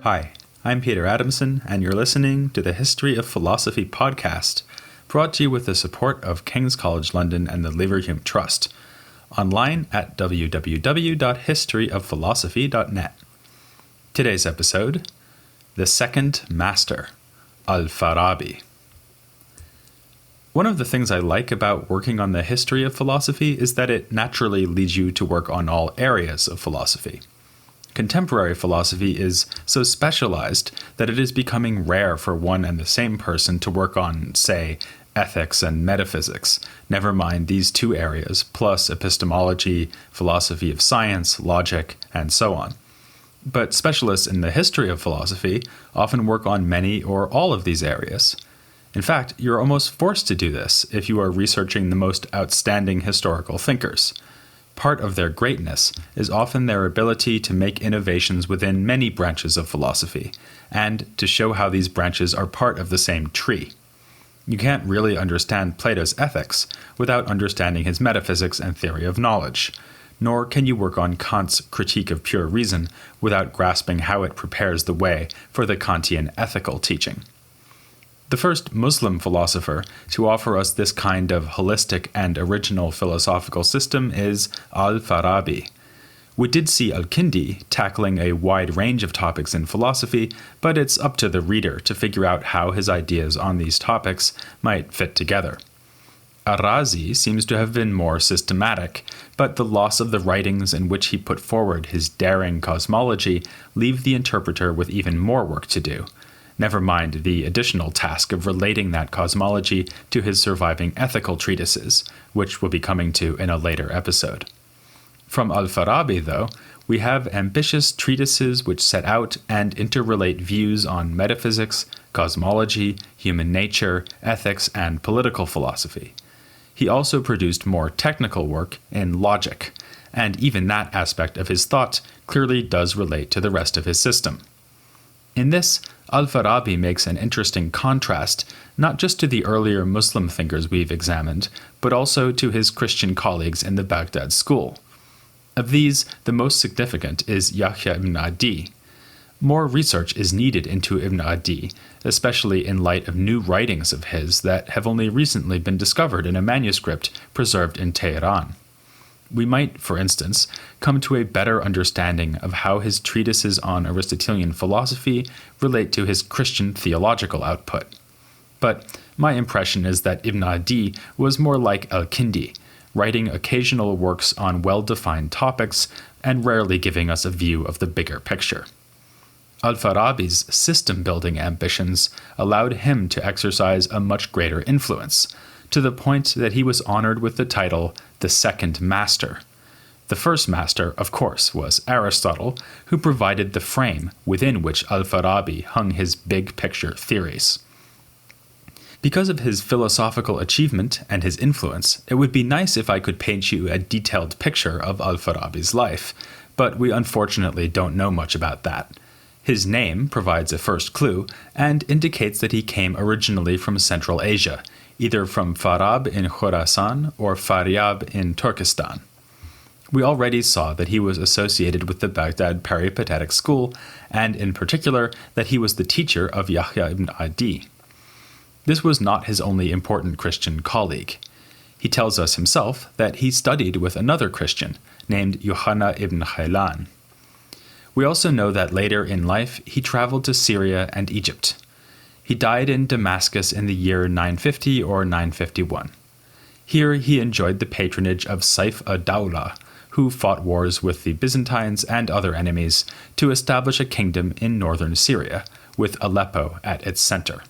Hi, I'm Peter Adamson, and you're listening to the History of Philosophy podcast, brought to you with the support of King's College London and the Leverhulme Trust, online at www.historyofphilosophy.net. Today's episode, The Second Master, al-Farabi. One of the things I like about working on the history of philosophy is that it naturally leads you to work on all areas of philosophy. Contemporary philosophy is so specialized that it is becoming rare for one and the same person to work on, say, ethics and metaphysics, never mind these two areas, plus epistemology, philosophy of science, logic, and so on. But specialists in the history of philosophy often work on many or all of these areas. In fact, you're almost forced to do this if you are researching the most outstanding historical thinkers. Part of their greatness is often their ability to make innovations within many branches of philosophy, and to show how these branches are part of the same tree. You can't really understand Plato's ethics without understanding his metaphysics and theory of knowledge, nor can you work on Kant's critique of pure reason without grasping how it prepares the way for the Kantian ethical teaching. The first Muslim philosopher to offer us this kind of holistic and original philosophical system is al-Farabi. We did see al-Kindi tackling a wide range of topics in philosophy, but it's up to the reader to figure out how his ideas on these topics might fit together. Ar-Razi seems to have been more systematic, but the loss of the writings in which he put forward his daring cosmology leave the interpreter with even more work to do. Never mind the additional task of relating that cosmology to his surviving ethical treatises, which we'll be coming to in a later episode. From al-Farabi, though, we have ambitious treatises which set out and interrelate views on metaphysics, cosmology, human nature, ethics, and political philosophy. He also produced more technical work in logic, and even that aspect of his thought clearly does relate to the rest of his system. In this, al-Farabi makes an interesting contrast, not just to the earlier Muslim thinkers we've examined, but also to his Christian colleagues in the Baghdad school. Of these, the most significant is Yahya ibn Adi. More research is needed into Ibn Adi, especially in light of new writings of his that have only recently been discovered in a manuscript preserved in Tehran. We might, for instance, come to a better understanding of how his treatises on Aristotelian philosophy relate to his Christian theological output. But my impression is that Ibn Adi was more like al-Kindi, writing occasional works on well-defined topics and rarely giving us a view of the bigger picture. Al-Farabi's system-building ambitions allowed him to exercise a much greater influence, to the point that he was honored with the title the Second Master. The first master, of course, was Aristotle, who provided the frame within which al-Farabi hung his big-picture theories. Because of his philosophical achievement and his influence, it would be nice if I could paint you a detailed picture of al-Farabi's life, but we unfortunately don't know much about that. His name provides a first clue and indicates that he came originally from Central Asia, either from Farab in Khorasan or Faryab in Turkestan. We already saw that he was associated with the Baghdad peripatetic school, and in particular that he was the teacher of Yahya ibn Adi. This was not his only important Christian colleague. He tells us himself that he studied with another Christian named Yohanna ibn Khailan. We also know that later in life he traveled to Syria and Egypt. He died in Damascus in the year 950 or 951. Here he enjoyed the patronage of Saif ad-Dawla, who fought wars with the Byzantines and other enemies to establish a kingdom in northern Syria, with Aleppo at its center.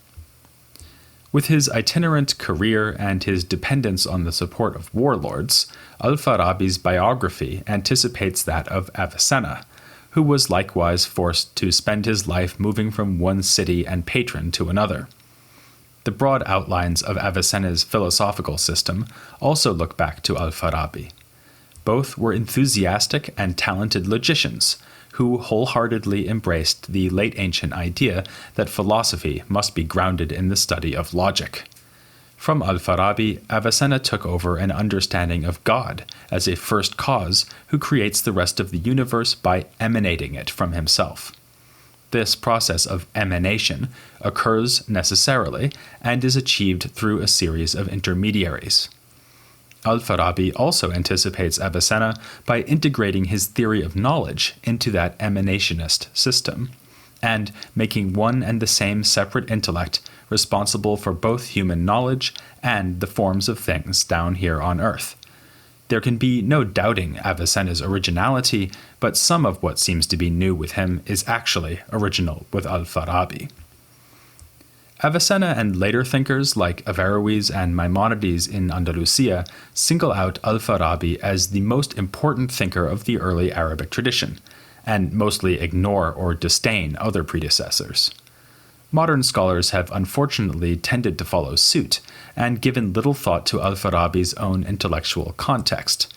With his itinerant career and his dependence on the support of warlords, al-Farabi's biography anticipates that of Avicenna, who was likewise forced to spend his life moving from one city and patron to another. The broad outlines of Avicenna's philosophical system also look back to al-Farabi. Both were enthusiastic and talented logicians, who wholeheartedly embraced the late ancient idea that philosophy must be grounded in the study of logic. From al-Farabi, Avicenna took over an understanding of God as a first cause who creates the rest of the universe by emanating it from himself. this process of emanation occurs necessarily and is achieved through a series of intermediaries. Al-Farabi also anticipates Avicenna by integrating his theory of knowledge into that emanationist system, and making one and the same separate intellect responsible for both human knowledge and the forms of things down here on Earth. There can be no doubting Avicenna's originality, but some of what seems to be new with him is actually original with al-Farabi. Avicenna and later thinkers like Averroes and Maimonides in Andalusia single out al-Farabi as the most important thinker of the early Arabic tradition, and mostly ignore or disdain other predecessors. Modern scholars have unfortunately tended to follow suit, and given little thought to al-Farabi's own intellectual context.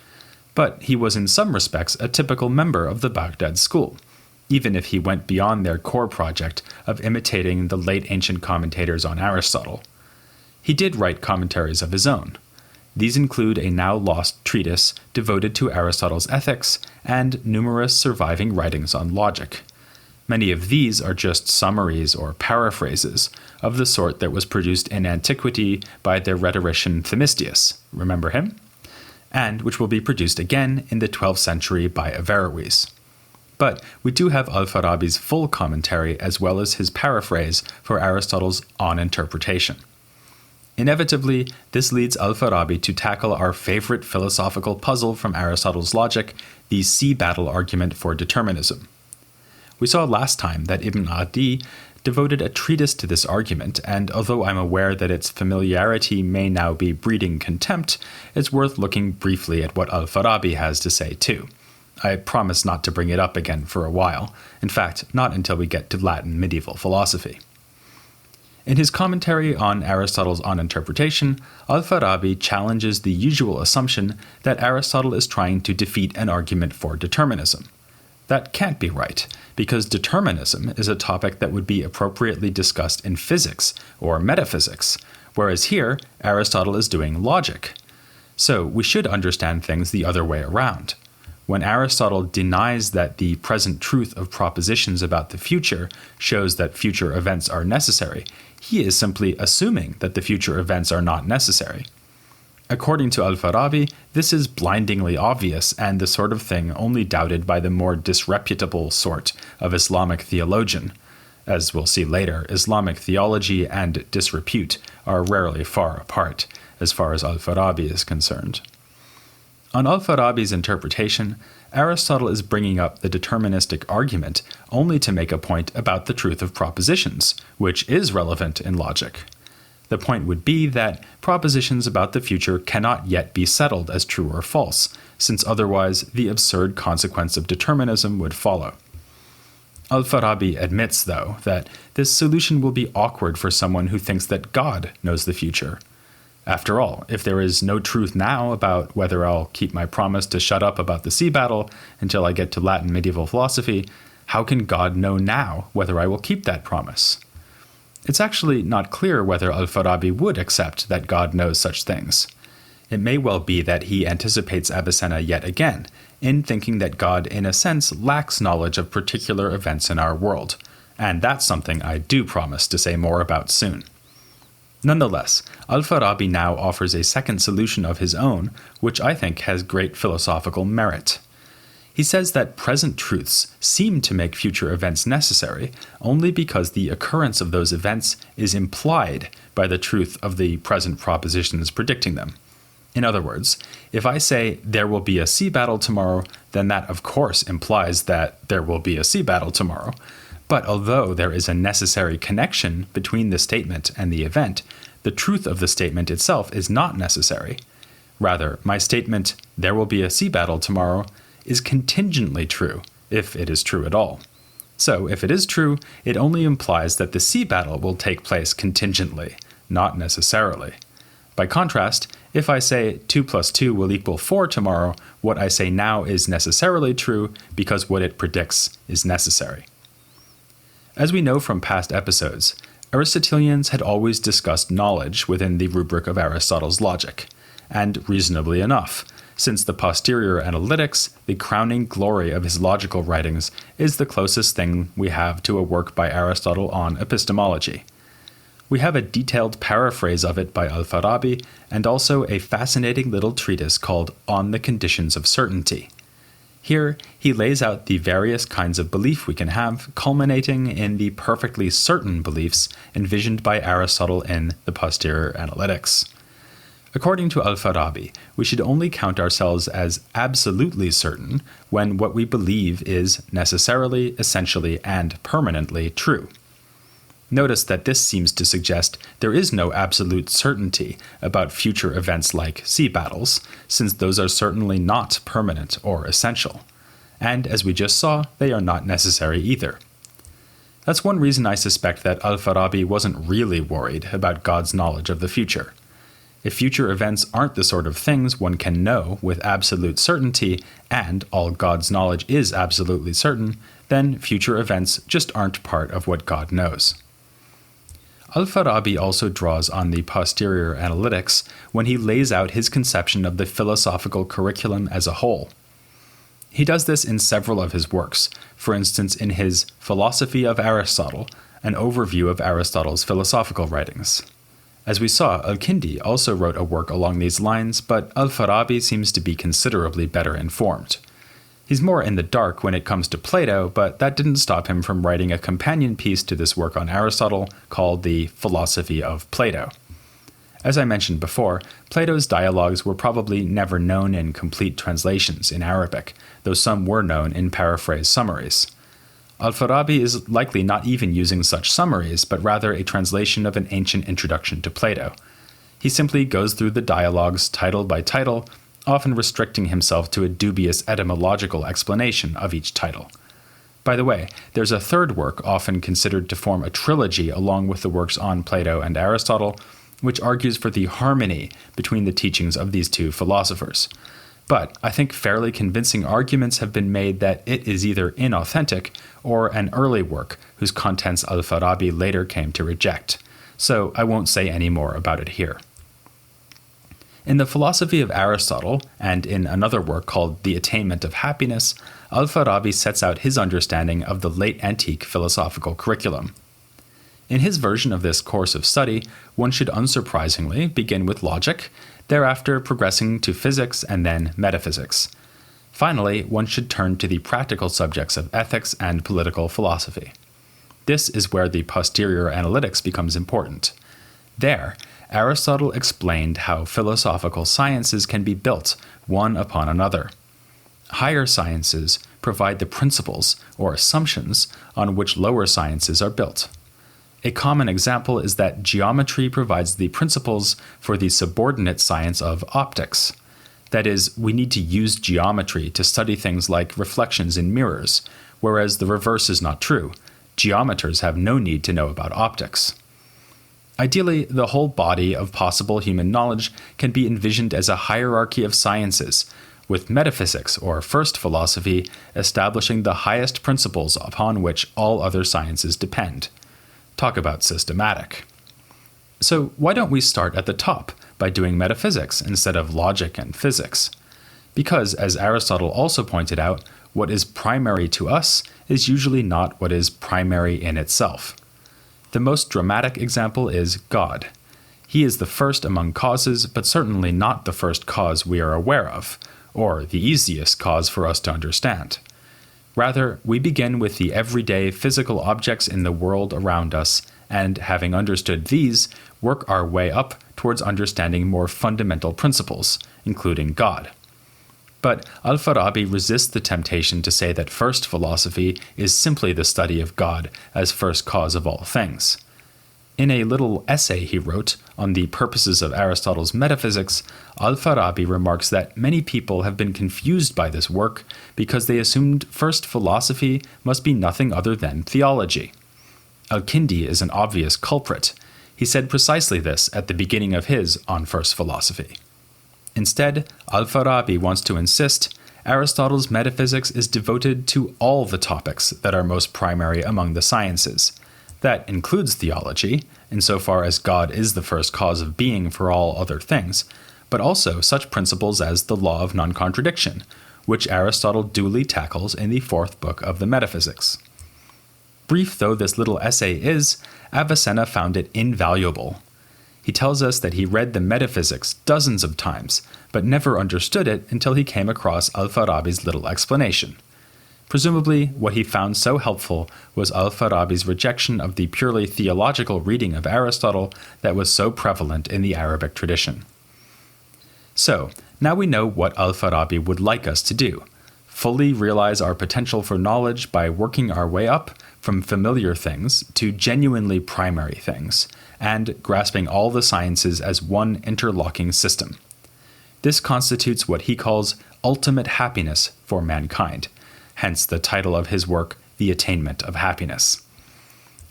But he was in some respects a typical member of the Baghdad school, even if he went beyond their core project of imitating the late ancient commentators on Aristotle. He did write commentaries of his own. These include a now-lost treatise devoted to Aristotle's ethics and numerous surviving writings on logic. Many of these are just summaries or paraphrases of the sort that was produced in antiquity by the rhetorician Themistius, remember him? And which will be produced again in the 12th century by Averroes. But we do have al-Farabi's full commentary as well as his paraphrase for Aristotle's On Interpretation. Inevitably, this leads al-Farabi to tackle our favorite philosophical puzzle from Aristotle's logic, the sea battle argument for determinism. We saw last time that Ibn Adi devoted a treatise to this argument, and although I'm aware that its familiarity may now be breeding contempt, it's worth looking briefly at what al-Farabi has to say too. I promise not to bring it up again for a while, in fact, not until we get to Latin medieval philosophy. In his commentary on Aristotle's On Interpretation, al-Farabi challenges the usual assumption that Aristotle is trying to defeat an argument for determinism. That can't be right, because determinism is a topic that would be appropriately discussed in physics or metaphysics, whereas here, Aristotle is doing logic. So we should understand things the other way around. When Aristotle denies that the present truth of propositions about the future shows that future events are necessary, he is simply assuming that the future events are not necessary. According to al-Farabi, this is blindingly obvious and the sort of thing only doubted by the more disreputable sort of Islamic theologian. As we'll see later, Islamic theology and disrepute are rarely far apart, as far as al-Farabi is concerned. On al-Farabi's interpretation, Aristotle is bringing up the deterministic argument only to make a point about the truth of propositions, which is relevant in logic. The point would be that propositions about the future cannot yet be settled as true or false, since otherwise the absurd consequence of determinism would follow. Al-Farabi admits, though, that this solution will be awkward for someone who thinks that God knows the future. After all, if there is no truth now about whether I'll keep my promise to shut up about the sea battle until I get to Latin medieval philosophy, how can God know now whether I will keep that promise? It's actually not clear whether al-Farabi would accept that God knows such things. It may well be that he anticipates Avicenna yet again, in thinking that God in a sense lacks knowledge of particular events in our world, and that's something I do promise to say more about soon. Nonetheless, al-Farabi now offers a second solution of his own, which I think has great philosophical merit. He says that present truths seem to make future events necessary only because the occurrence of those events is implied by the truth of the present propositions predicting them. In other words, if I say there will be a sea battle tomorrow, then that of course implies that there will be a sea battle tomorrow. But although there is a necessary connection between the statement and the event, the truth of the statement itself is not necessary. Rather, my statement, there will be a sea battle tomorrow, is contingently true, if it is true at all. So, if it is true, it only implies that the sea battle will take place contingently, not necessarily. By contrast, if I say 2 plus 2 will equal 4 tomorrow, what I say now is necessarily true because what it predicts is necessary. As we know from past episodes, Aristotelians had always discussed knowledge within the rubric of Aristotle's logic, and reasonably enough, since the posterior analytics, the crowning glory of his logical writings, is the closest thing we have to a work by Aristotle on epistemology. We have a detailed paraphrase of it by al-Farabi, and also a fascinating little treatise called On the Conditions of Certainty. Here, he lays out the various kinds of belief we can have, culminating in the perfectly certain beliefs envisioned by Aristotle in the posterior analytics. According to al-Farabi, we should only count ourselves as absolutely certain when what we believe is necessarily, essentially, and permanently true. Notice that this seems to suggest there is no absolute certainty about future events like sea battles, since those are certainly not permanent or essential. And as we just saw, they are not necessary either. That's one reason I suspect that al-Farabi wasn't really worried about God's knowledge of the future. If future events aren't the sort of things one can know with absolute certainty, and all God's knowledge is absolutely certain, then future events just aren't part of what God knows. Al-Farabi also draws on the posterior analytics when he lays out his conception of the philosophical curriculum as a whole. He does this in several of his works, for instance in his Philosophy of Aristotle, an overview of Aristotle's philosophical writings. As we saw, al-Kindi also wrote a work along these lines, but al-Farabi seems to be considerably better informed. He's more in the dark when it comes to Plato, but that didn't stop him from writing a companion piece to this work on Aristotle called the Philosophy of Plato. As I mentioned before, Plato's dialogues were probably never known in complete translations in Arabic, though some were known in paraphrase summaries. Al-Farabi is likely not even using such summaries, but rather a translation of an ancient introduction to Plato. He simply goes through the dialogues title by title, often restricting himself to a dubious etymological explanation of each title. By the way, there's a third work often considered to form a trilogy along with the works on Plato and Aristotle, which argues for the harmony between the teachings of these two philosophers. But I think fairly convincing arguments have been made that it is either inauthentic or an early work whose contents al-Farabi later came to reject, so I won't say any more about it here. In the Philosophy of Aristotle, and in another work called The Attainment of Happiness, al-Farabi sets out his understanding of the late antique philosophical curriculum. In his version of this course of study, one should unsurprisingly begin with logic, thereafter progressing to physics and then metaphysics. Finally, one should turn to the practical subjects of ethics and political philosophy. This is where the posterior analytics becomes important. There, Aristotle explained how philosophical sciences can be built one upon another. Higher sciences provide the principles or assumptions on which lower sciences are built. A common example is that geometry provides the principles for the subordinate science of optics. That is, we need to use geometry to study things like reflections in mirrors, whereas the reverse is not true. Geometers have no need to know about optics. Ideally, the whole body of possible human knowledge can be envisioned as a hierarchy of sciences, with metaphysics, or first philosophy, establishing the highest principles upon which all other sciences depend. Talk about systematic. So why don't we start at the top by doing metaphysics instead of logic and physics? Because, as Aristotle also pointed out, what is primary to us is usually not what is primary in itself. The most dramatic example is God. He is the first among causes, but certainly not the first cause we are aware of, or the easiest cause for us to understand. Rather, we begin with the everyday physical objects in the world around us, and having understood these, work our way up towards understanding more fundamental principles, including God. But al-Farabi resists the temptation to say that first philosophy is simply the study of God as first cause of all things. In a little essay he wrote on the purposes of Aristotle's metaphysics, al-Farabi remarks that many people have been confused by this work because they assumed first philosophy must be nothing other than theology. Al-Kindi is an obvious culprit. He said precisely this at the beginning of his On First Philosophy. Instead, al-Farabi wants to insist Aristotle's metaphysics is devoted to all the topics that are most primary among the sciences. That includes theology, insofar as God is the first cause of being for all other things, but also such principles as the law of non-contradiction, which Aristotle duly tackles in the 4th book of the Metaphysics. Brief though this little essay is, Avicenna found it invaluable. He tells us that he read the Metaphysics dozens of times, but never understood it until he came across al-Farabi's little explanation. Presumably, what he found so helpful was al-Farabi's rejection of the purely theological reading of Aristotle that was so prevalent in the Arabic tradition. So, now we know what al-Farabi would like us to do: fully realize our potential for knowledge by working our way up from familiar things to genuinely primary things, and grasping all the sciences as one interlocking system. This constitutes what he calls ultimate happiness for mankind, hence the title of his work, The Attainment of Happiness.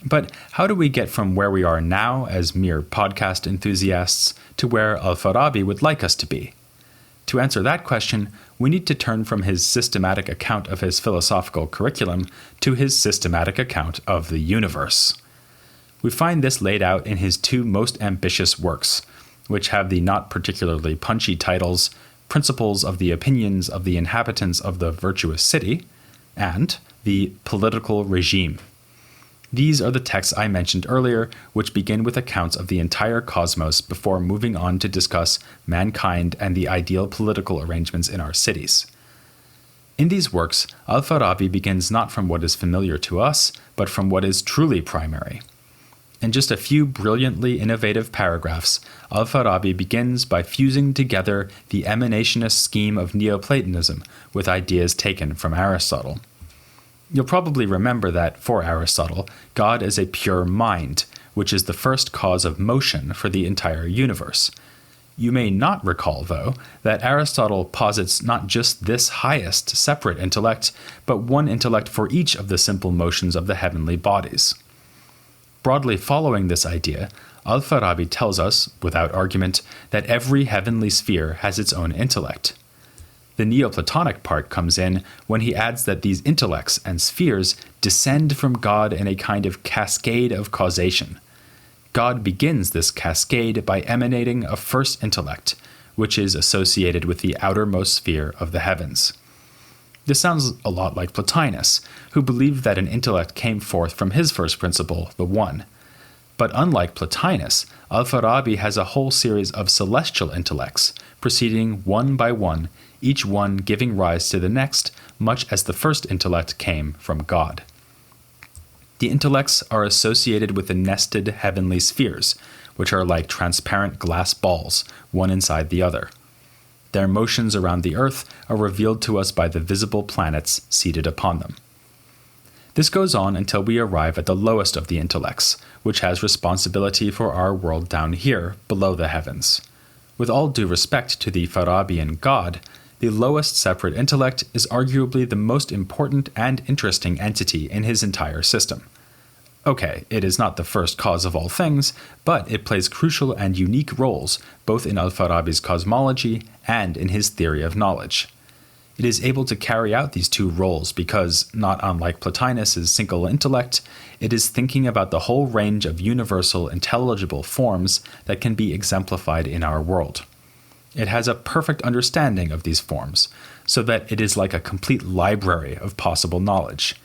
But how do we get from where we are now as mere podcast enthusiasts to where al-Farabi would like us to be? To answer that question, we need to turn from his systematic account of his philosophical curriculum to his systematic account of the universe. We find this laid out in his 2 most ambitious works, which have the not particularly punchy titles Principles of the Opinions of the Inhabitants of the Virtuous City and The Political Regime. These are the texts I mentioned earlier, which begin with accounts of the entire cosmos before moving on to discuss mankind and the ideal political arrangements in our cities. In these works, al-Farabi begins not from what is familiar to us, but from what is truly primary. In just a few brilliantly innovative paragraphs, al-Farabi begins by fusing together the emanationist scheme of Neoplatonism with ideas taken from Aristotle. You'll probably remember that, for Aristotle, God is a pure mind, which is the first cause of motion for the entire universe. You may not recall, though, that Aristotle posits not just this highest separate intellect, but one intellect for each of the simple motions of the heavenly bodies. Broadly following this idea, al-Farabi tells us, without argument, that every heavenly sphere has its own intellect. The Neoplatonic part comes in when he adds that these intellects and spheres descend from God in a kind of cascade of causation. God begins this cascade by emanating a first intellect, which is associated with the outermost sphere of the heavens. This sounds a lot like Plotinus, who believed that an intellect came forth from his first principle, the One. But unlike Plotinus, al-Farabi has a whole series of celestial intellects, proceeding one by one, each one giving rise to the next, much as the first intellect came from God. The intellects are associated with the nested heavenly spheres, which are like transparent glass balls, one inside the other. Their motions around the Earth are revealed to us by the visible planets seated upon them. This goes on until we arrive at the lowest of the intellects, which has responsibility for our world down here, below the heavens. With all due respect to the Farabian God, the lowest separate intellect is arguably the most important and interesting entity in his entire system. Okay, it is not the first cause of all things, but it plays crucial and unique roles both in al-Farabi's cosmology and in his theory of knowledge. It is able to carry out these 2 roles because, not unlike Plotinus's single intellect, it is thinking about the whole range of universal intelligible forms that can be exemplified in our world. It has a perfect understanding of these forms, so that it is like a complete library of possible knowledge.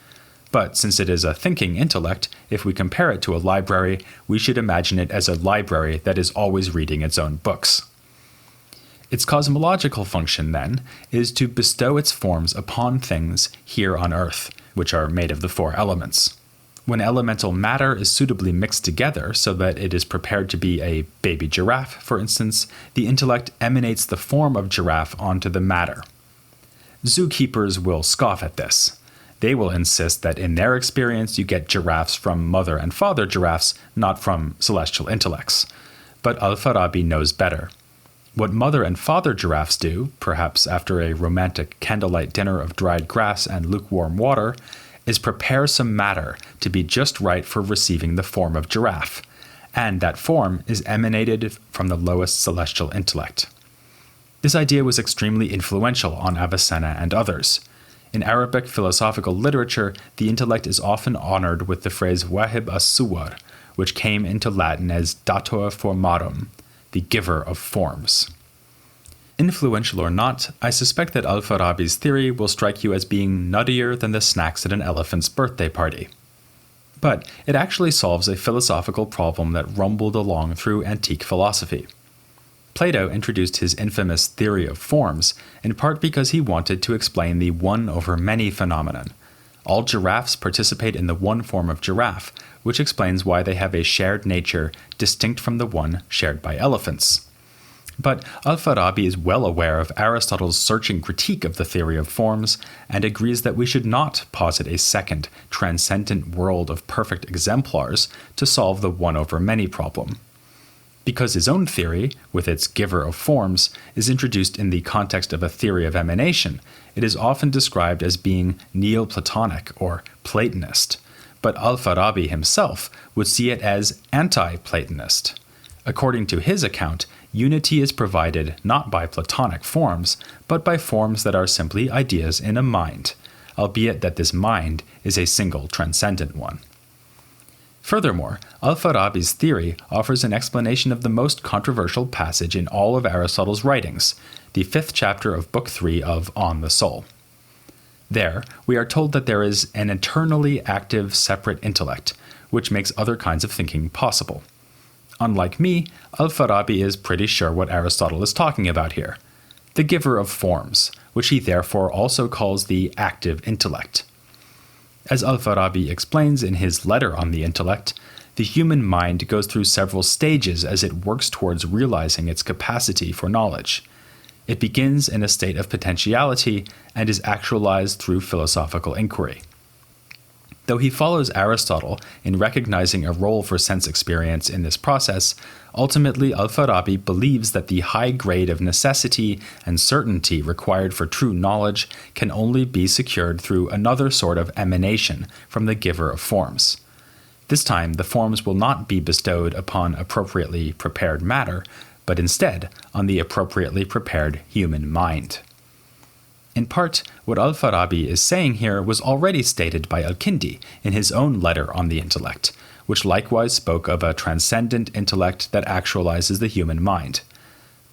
But since it is a thinking intellect, if we compare it to a library, we should imagine it as a library that is always reading its own books. Its cosmological function, then, is to bestow its forms upon things here on Earth, which are made of the 4 elements. When elemental matter is suitably mixed together so that it is prepared to be a baby giraffe, for instance, the intellect emanates the form of giraffe onto the matter. Zookeepers will scoff at this. They will insist that in their experience you get giraffes from mother and father giraffes, not from celestial intellects. But al-Farabi knows better. What mother and father giraffes do, perhaps after a romantic candlelight dinner of dried grass and lukewarm water, is prepare some matter to be just right for receiving the form of giraffe, and that form is emanated from the lowest celestial intellect. This idea was extremely influential on Avicenna and others. In Arabic philosophical literature, the intellect is often honored with the phrase wahib as-suwar, which came into Latin as dator formarum, the giver of forms. Influential or not, I suspect that al-Farabi's theory will strike you as being nuttier than the snacks at an elephant's birthday party. But it actually solves a philosophical problem that rumbled along through antique philosophy. Plato introduced his infamous theory of forms, in part because he wanted to explain the one-over-many phenomenon. All giraffes participate in the one form of giraffe, which explains why they have a shared nature distinct from the one shared by elephants. But al-Farabi is well aware of Aristotle's searching critique of the theory of forms and agrees that we should not posit a second, transcendent world of perfect exemplars to solve the one-over-many problem. Because his own theory, with its giver of forms, is introduced in the context of a theory of emanation, it is often described as being Neoplatonic or Platonist, but al-Farabi himself would see it as anti-Platonist. According to his account, unity is provided not by Platonic forms, but by forms that are simply ideas in a mind, albeit that this mind is a single transcendent one. Furthermore, al-Farabi's theory offers an explanation of the most controversial passage in all of Aristotle's writings, the 5th chapter of Book 3 of On the Soul. There, we are told that there is an eternally active separate intellect, which makes other kinds of thinking possible. Unlike me, al-Farabi is pretty sure what Aristotle is talking about here, the giver of forms, which he therefore also calls the active intellect. As al-Farabi explains in his letter on the intellect, the human mind goes through several stages as it works towards realizing its capacity for knowledge. It begins in a state of potentiality and is actualized through philosophical inquiry. Though he follows Aristotle in recognizing a role for sense experience in this process, ultimately al-Farabi believes that the high grade of necessity and certainty required for true knowledge can only be secured through another sort of emanation from the giver of forms. This time, the forms will not be bestowed upon appropriately prepared matter, but instead on the appropriately prepared human mind. In part, what al-Farabi is saying here was already stated by al-Kindi in his own letter on the intellect, which likewise spoke of a transcendent intellect that actualizes the human mind.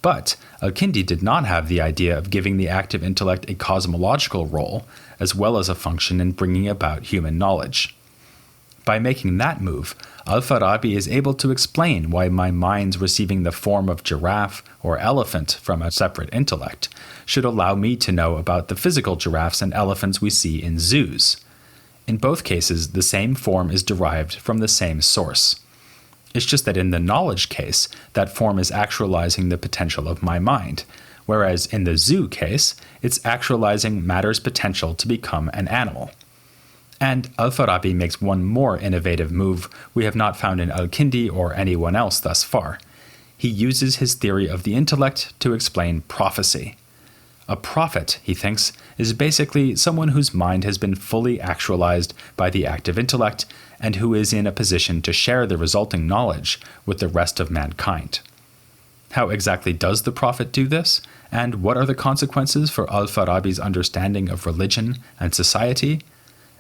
But al-Kindi did not have the idea of giving the active intellect a cosmological role, as well as a function in bringing about human knowledge. By making that move, al-Farabi is able to explain why my mind's receiving the form of giraffe or elephant from a separate intellect should allow me to know about the physical giraffes and elephants we see in zoos. In both cases, the same form is derived from the same source. It's just that in the knowledge case, that form is actualizing the potential of my mind, whereas in the zoo case, it's actualizing matter's potential to become an animal. And al-Farabi makes one more innovative move we have not found in al-Kindi or anyone else thus far. He uses his theory of the intellect to explain prophecy. A prophet, he thinks, is basically someone whose mind has been fully actualized by the active intellect and who is in a position to share the resulting knowledge with the rest of mankind. How exactly does the prophet do this? And what are the consequences for al-Farabi's understanding of religion and society?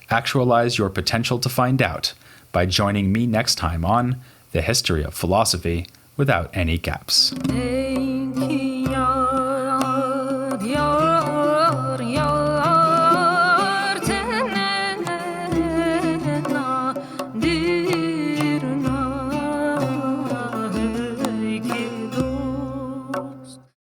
Actualize your potential to find out by joining me next time on The History of Philosophy Without Any Gaps.